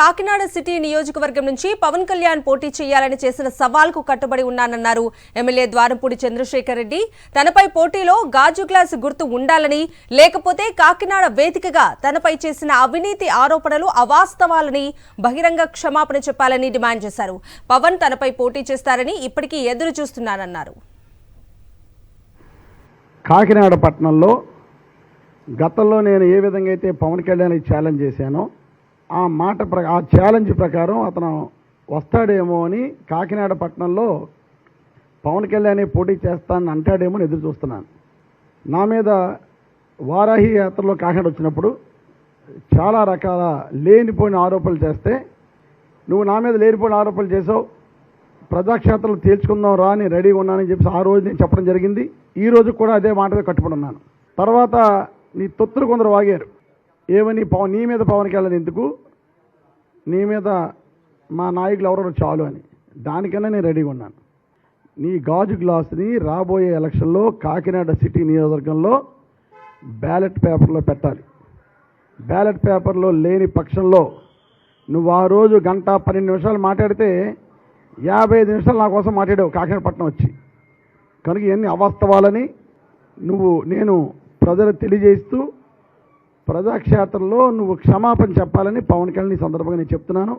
Kakinada city నియోజకవర్గం నుంచి పవన్ కళ్యాణ్ పోటీ చేయాలని చేసిన సవాల్కు కట్టుబడి ఉన్నానన్నారు ఎమ్మెల్యే ద్వారంపూడి చంద్రశేఖర్ రెడ్డి. తనపై పోటీలో గాజు గ్లాస్ గుర్తు ఉండాలని, లేకపోతే కాకినాడ వేదికగా తనపై చేసిన అవినీతి ఆరోపణలు అవాస్తవాలని బహిరంగ క్షమాపణ చెప్పాలని డిమాండ్ చేశారు. పవన్ తనపై పోటీ చేస్తారని ఇప్పటికీ ఎదురు చూస్తున్నానన్నారు. కాకినాడ పట్టణంలో గతంలో నేను ఏ విధంగా అయితే పవన్ కళ్యాణ్ ఛాలెంజ్ చేశానో ఆ ఛాలెంజ్ ప్రకారం అతను వస్తాడేమో అని కాకినాడ పట్టణంలో పవన్ కళ్యాణ్ పోటీ చేస్తానని అంటాడేమో అని ఎదురు చూస్తున్నాను. నా మీద వారాహి యాత్రలో కాకినాడ వచ్చినప్పుడు చాలా రకాల లేనిపోయిన ఆరోపణలు చేస్తే, నువ్వు నా మీద లేనిపోయిన ఆరోపణలు చేసావు, ప్రజాక్షేత్రంలో తేల్చుకుందాం రా అని రెడీగా ఉన్నానని చెప్పి ఆ రోజు నేను చెప్పడం జరిగింది. ఈ రోజు కూడా అదే మాటగా కట్టుబడి ఉన్నాను. తర్వాత నీ తొత్తులు కొందరు వాగారు, ఏమని నీ మీద పవన్ కళ్యాణ్ ఎందుకు, నీ మీద మా నాయకులు ఎవరెవరు చాలు అని. దానికన్నా నేను రెడీగా ఉన్నాను. నీ గాజు గ్లాస్ని రాబోయే ఎలక్షన్లో కాకినాడ సిటీ నియోజకవర్గంలో బ్యాలెట్ పేపర్లో పెట్టాలి. బ్యాలెట్ పేపర్లో లేని పక్షంలో నువ్వు ఆ రోజు 1:12 నిమిషాలు మాట్లాడితే 55 నిమిషాలు నా కోసం మాట్లాడావు కాకినాడ పట్టణం వచ్చి. కనుక ఇవన్నీ అవాస్తవాలని నేను ప్రజలకు తెలియజేస్తూ ప్రజాక్షేత్రంలో నువ్వు క్షమాపణ చెప్పాలని పవన్ కళ్యాణ్ ఈ సందర్భంగా నేను చెప్తున్నాను.